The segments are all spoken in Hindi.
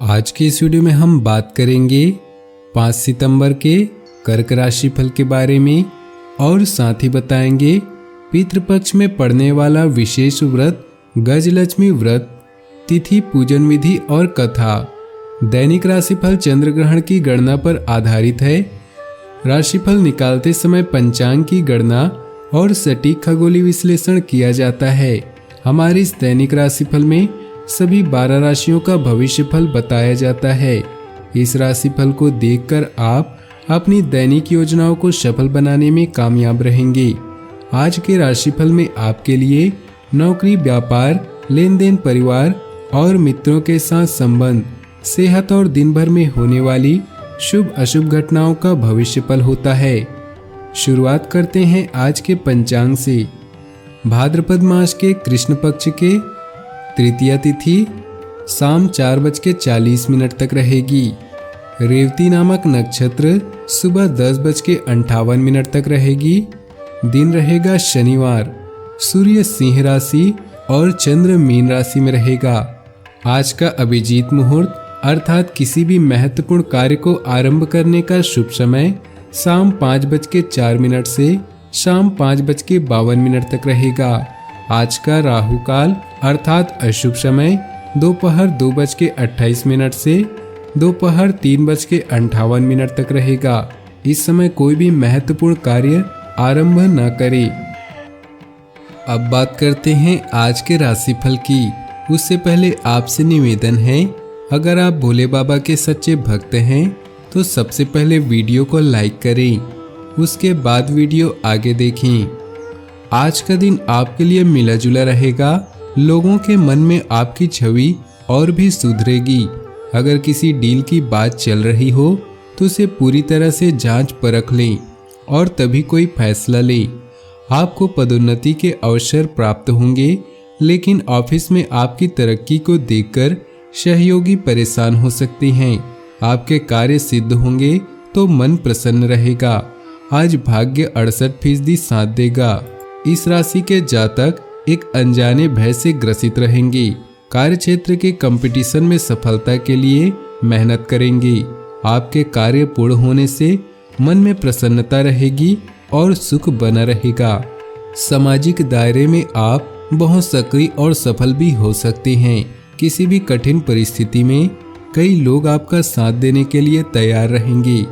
आज के इस वीडियो में हम बात करेंगे 5 सितंबर के कर्क राशि फल के बारे में और साथ ही बताएंगे पितृपक्ष में पड़ने वाला विशेष व्रत गजलक्ष्मी व्रत, तिथि, पूजन विधि और कथा। दैनिक राशिफल चंद्र ग्रहण की गणना पर आधारित है। राशिफल निकालते समय पंचांग की गणना और सटीक खगोलीय विश्लेषण किया जाता है। हमारे इस दैनिक राशिफल में सभी 12 राशियों का भविष्यफल बताया जाता है। इस राशिफल को देखकर आप अपनी दैनिक योजनाओं को सफल बनाने में कामयाब रहेंगे। आज के राशिफल में आपके लिए नौकरी, व्यापार, लेन देन, परिवार और मित्रों के साथ संबंध, सेहत और दिन भर में होने वाली शुभ अशुभ घटनाओं का भविष्यफल होता है। शुरुआत करते हैं आज के पंचांग से। भाद्रपद मास के कृष्ण पक्ष के तृतीया तिथि शाम 4:40 तक रहेगी। रेवती नामक नक्षत्र सुबह 10:58 तक रहेगी। दिन रहेगा शनिवार। सूर्य सिंह राशि और चंद्र मीन राशि में रहेगा। आज का अभिजीत मुहूर्त अर्थात किसी भी महत्वपूर्ण कार्य को आरंभ करने का शुभ समय शाम 5:04 से शाम 5:52 तक रहेगा। आज का राहु काल अर्थात अशुभ समय दोपहर 2:28 से दोपहर 3:58 तक रहेगा। इस समय कोई भी महत्वपूर्ण कार्य आरंभ न करें। अब बात करते हैं आज के राशिफल की। उससे पहले आपसे निवेदन है, अगर आप भोले बाबा के सच्चे भक्त हैं तो सबसे पहले वीडियो को लाइक करें, उसके बाद वीडियो आगे देखें। आज का दिन आपके लिए मिला जुला रहेगा। लोगों के मन में आपकी छवि और भी सुधरेगी। अगर किसी डील की बात चल रही हो तो उसे पूरी तरह से जांच परख लें और तभी कोई फैसला लें। आपको पदोन्नति के अवसर प्राप्त होंगे, लेकिन ऑफिस में आपकी तरक्की को देखकर सहयोगी परेशान हो सकते हैं। आपके कार्य सिद्ध होंगे तो मन प्रसन्न रहेगा। आज भाग्य 68% साथ देगा। इस राशि के जातक एक अनजाने भय से ग्रसित रहेंगे। कार्य क्षेत्र के कंपटीशन में सफलता के लिए मेहनत करेंगे। आपके कार्य पूर्ण होने से मन में प्रसन्नता रहेगी और सुख बना रहेगा। सामाजिक दायरे में आप बहुत सक्रिय और सफल भी हो सकते हैं। किसी भी कठिन परिस्थिति में कई लोग आपका साथ देने के लिए तैयार रहेंगे।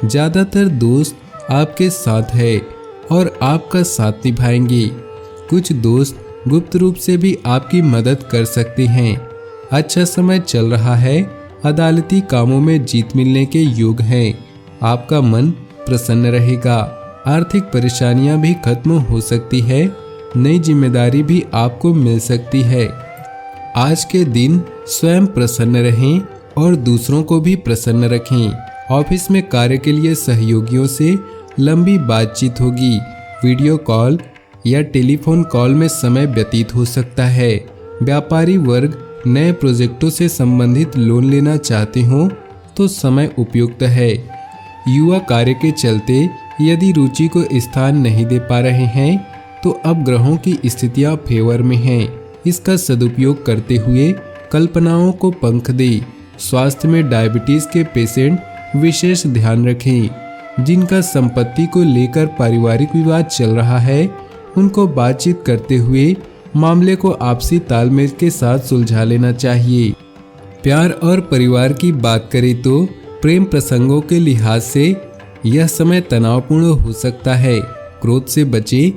ज्यादातर दोस्त आपके साथ है और आपका साथ निभाएंगे। कुछ दोस्त गुप्त रूप से भी आपकी मदद कर सकते हैं। अच्छा समय चल रहा है। अदालती कामों में जीत मिलने के योग हैं। आपका मन प्रसन्न रहेगा। आर्थिक परेशानियां भी खत्म हो सकती है। नई जिम्मेदारी भी आपको मिल सकती है। आज के दिन स्वयं प्रसन्न रहें और दूसरों को भी प्रसन्न रखें। ऑफिस में कार्य के लिए सहयोगियों से लंबी बातचीत होगी। वीडियो कॉल या टेलीफोन कॉल में समय व्यतीत हो सकता है। व्यापारी वर्ग नए प्रोजेक्टों से संबंधित लोन लेना चाहते हो तो समय उपयुक्त है। युवा कार्य के चलते यदि रुचि को स्थान नहीं दे पा रहे हैं तो अब ग्रहों की स्थितियां फेवर में हैं। इसका सदुपयोग करते हुए कल्पनाओं को पंख दे। स्वास्थ्य में डायबिटीज के पेशेंट विशेष ध्यान रखें। जिनका संपत्ति को लेकर पारिवारिक विवाद चल रहा है उनको बातचीत करते हुए मामले को आपसी तालमेल के साथ सुलझा लेना चाहिए। प्यार और परिवार की बात करें तो प्रेम प्रसंगों के लिहाज से यह समय तनावपूर्ण हो सकता है। क्रोध से बचे।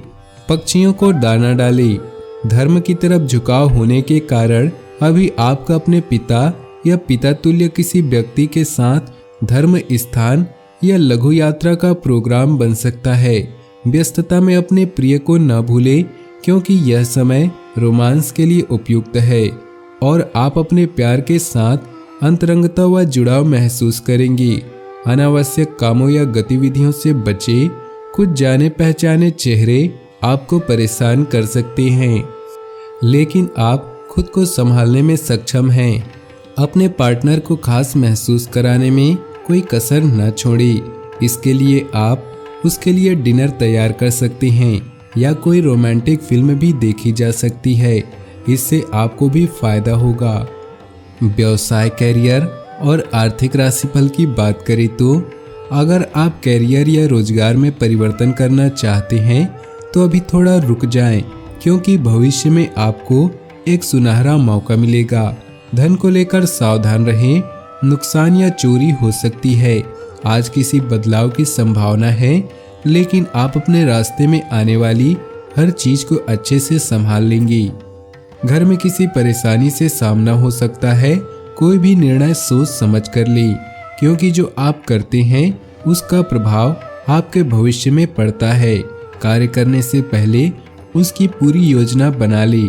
पक्षियों को दाना डालें। धर्म की तरफ झुकाव होने के कारण अभी आपका अपने पिता या पिता तुल्य किसी व्यक्ति के साथ धर्म स्थान या लघु यात्रा का प्रोग्राम बन सकता है। व्यस्तता में अपने प्रिय को न भूलें, क्योंकि यह समय रोमांस के लिए उपयुक्त है और आप अपने प्यार के साथ अंतरंगता व जुड़ाव महसूस करेंगे। अनावश्यक कामों या गतिविधियों से बचें। कुछ जाने पहचाने चेहरे आपको परेशान कर सकते हैं, लेकिन आप खुद को संभालने में सक्षम हैं। अपने पार्टनर को खास महसूस कराने में कोई कसर न छोड़ें। इसके लिए आप उसके लिए डिनर तैयार कर सकते हैं या कोई रोमांटिक फिल्म भी देखी जा सकती है। इससे आपको भी फायदा होगा। व्यवसाय, कैरियर और आर्थिक राशिफल की बात करें तो अगर आप कैरियर या रोजगार में परिवर्तन करना चाहते हैं तो अभी थोड़ा रुक जाएं, क्योंकि भविष्य में आपको एक सुनहरा मौका मिलेगा। धन को लेकर सावधान रहें, नुकसान या चोरी हो सकती है। आज किसी बदलाव की संभावना है, लेकिन आप अपने रास्ते में आने वाली हर चीज को अच्छे से संभाल लेंगी। घर में किसी परेशानी से सामना हो सकता है। कोई भी निर्णय सोच समझ कर ले, क्योंकि जो आप करते हैं उसका प्रभाव आपके भविष्य में पड़ता है। कार्य करने से पहले उसकी पूरी योजना बना ले।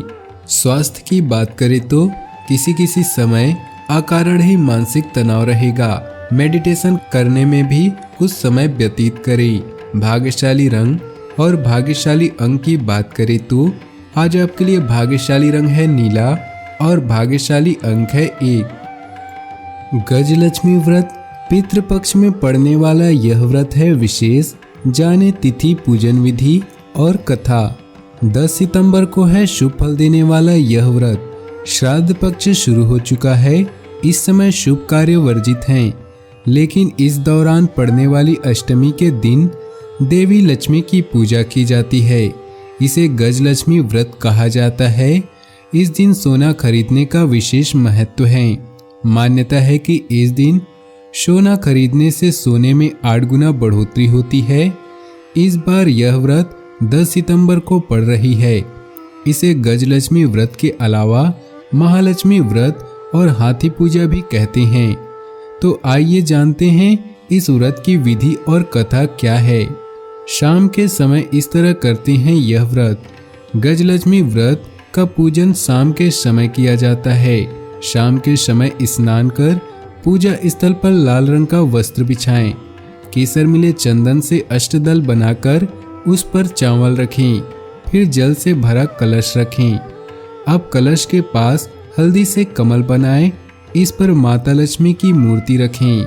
स्वास्थ्य की बात करें तो किसी समय अकारण ही मानसिक तनाव रहेगा। मेडिटेशन करने में भी कुछ समय व्यतीत करें। भाग्यशाली रंग और भाग्यशाली अंक की बात करें तो आज आपके लिए भाग्यशाली रंग है नीला और भाग्यशाली अंक है 1। गजलक्ष्मी व्रत पितृपक्ष में पड़ने वाला यह व्रत है विशेष। जाने तिथि, पूजन विधि और कथा। 10 सितंबर को है शुभ फल देने वाला यह व्रत। श्राद्ध पक्ष शुरू हो चुका है। इस समय शुभ कार्य वर्जित हैं, लेकिन इस दौरान पड़ने वाली अष्टमी के दिन देवी लक्ष्मी की पूजा की जाती है। इसे गजलक्ष्मी व्रत कहा जाता है। इस दिन सोना खरीदने का विशेष महत्व है। मान्यता है कि इस दिन सोना खरीदने से सोने में 8 गुना बढ़ोतरी होती है। इस बार यह व्रत 10 सितंबर को पड़ रही है। इसे गजलक्ष्मी व्रत के अलावा महालक्ष्मी व्रत और हाथी पूजा भी कहते हैं। तो आइए जानते हैं इस व्रत की विधि और कथा क्या है। शाम के समय इस तरह करते हैं यह व्रत। गजलक्ष्मी व्रत का पूजन शाम के समय किया जाता है। शाम के समय स्नान कर पूजा स्थल पर लाल रंग का वस्त्र बिछाएं। केसर मिले चंदन से अष्टदल बनाकर उस पर चावल रखें। फिर जल से भरा कलश रखें। अब कलश के पास हल्दी से कमल बनाएं। इस पर माता लक्ष्मी की मूर्ति रखें।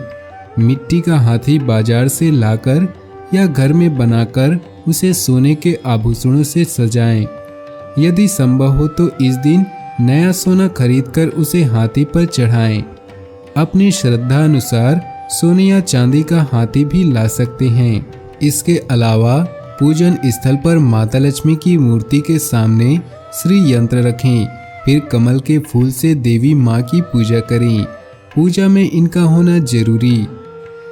मिट्टी का हाथी बाजार से लाकर या घर में बनाकर उसे सोने के आभूषणों से सजाएं। यदि संभव हो तो इस दिन नया सोना खरीदकर उसे हाथी पर चढ़ाएं। अपनी श्रद्धा अनुसार सोने या चांदी का हाथी भी ला सकते हैं। इसके अलावा पूजन स्थल पर माता लक्ष्मी की मूर्ति के सामने श्री यंत्र रखें। फिर कमल के फूल से देवी माँ की पूजा करें। पूजा में इनका होना जरूरी।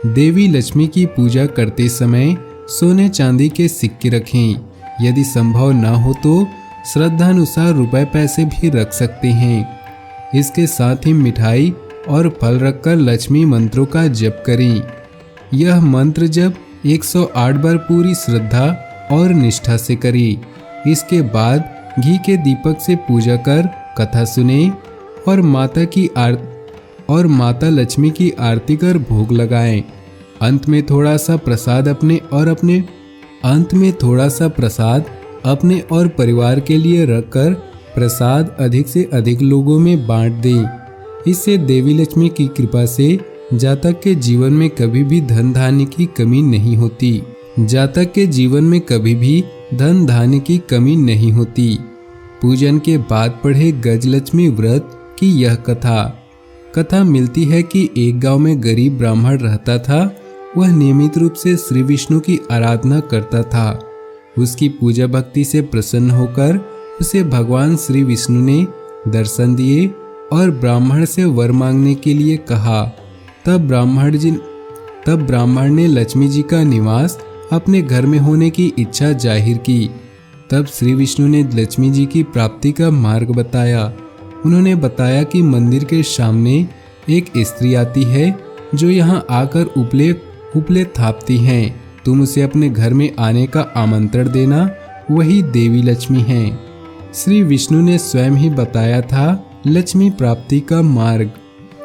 देवी लक्ष्मी की पूजा करते समय सोने चांदी के सिक्के रखें। यदि संभव न हो तो श्रद्धानुसार रुपए पैसे भी रख सकते हैं। इसके साथ ही मिठाई और फल रखकर लक्ष्मी मंत्रों का जप करें। यह मंत्र जप 108 बार पूरी श्रद्धा और निष्ठा से करें। इसके बाद घी के दीपक से पूजा कर कथा सुने और माता लक्ष्मी की आरती कर भोग लगाएं। अंत में थोड़ा सा प्रसाद अपने और परिवार के लिए रखकर प्रसाद अधिक से अधिक लोगों में बांट दें। इससे देवी लक्ष्मी की कृपा से जातक के जीवन में कभी भी धन धान्य की कमी नहीं होती। पूजन के बाद पढ़े गजलक्ष्मी व्रत की यह कथा मिलती है कि एक गांव में गरीब ब्राह्मण रहता था। वह नियमित रूप से श्री विष्णु की आराधना करता था। उसकी पूजा भक्ति से प्रसन्न होकर उसे भगवान श्री विष्णु ने दर्शन दिए और ब्राह्मण से वर मांगने के लिए कहा। तब ब्राह्मण ने लक्ष्मी जी का निवास अपने घर में होने की इच्छा जाहिर की। तब श्री विष्णु ने लक्ष्मी जी की प्राप्ति का मार्ग बताया। उन्होंने बताया कि मंदिर के सामने एक स्त्री आती है जो यहाँ आकर उपले थापती हैं। तुम उसे अपने घर में आने का आमंत्रण देना, वही देवी लक्ष्मी हैं। श्री विष्णु ने स्वयं ही बताया था लक्ष्मी प्राप्ति का मार्ग।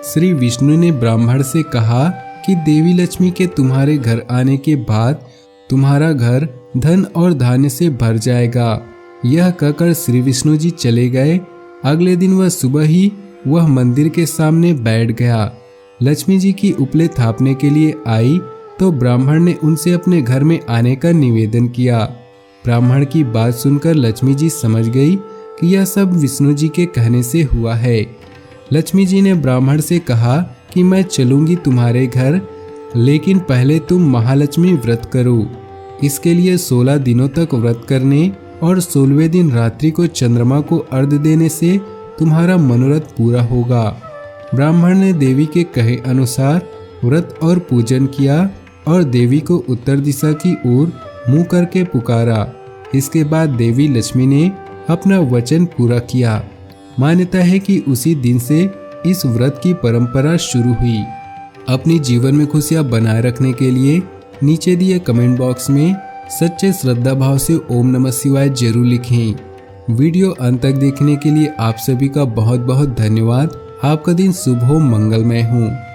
श्री विष्णु ने ब्राह्मण से कहा कि देवी लक्ष्मी के तुम्हारे घर आने के बाद तुम्हारा घर धन और धान्य से भर जाएगा। यह कहकर श्री विष्णु जी चले गए। अगले दिन वह सुबह ही वह मंदिर के सामने बैठ गया। लक्ष्मी जी की उपले थापने के लिए आई तो ब्राह्मण ने उनसे अपने घर में आने का निवेदन किया। ब्राह्मण की बात सुनकर लक्ष्मी जी समझ गई कि यह सब विष्णु जी के कहने से हुआ है। लक्ष्मी जी ने ब्राह्मण से कहा कि मैं चलूंगी तुम्हारे घर, लेकिन पहले तुम महालक्ष्मी व्रत करो। इसके लिए 16 दिनों तक व्रत करने और 16वें दिन रात्रि को चंद्रमा को अर्घ्य देने से तुम्हारा मनोरथ पूरा होगा। ब्राह्मण ने देवी के कहे अनुसार व्रत और पूजन किया और देवी को उत्तर दिशा की ओर मुंह करके पुकारा। इसके बाद देवी लक्ष्मी ने अपना वचन पूरा किया। मान्यता है कि उसी दिन से इस व्रत की परंपरा शुरू हुई। अपनी जीवन में खुशियां बनाए रखने के लिए नीचे दिए कमेंट बॉक्स में सच्चे श्रद्धा भाव से ओम नमः शिवाय जरूर लिखें। वीडियो अंत तक देखने के लिए आप सभी का बहुत बहुत धन्यवाद। आपका दिन शुभ हो, मंगलमय हो।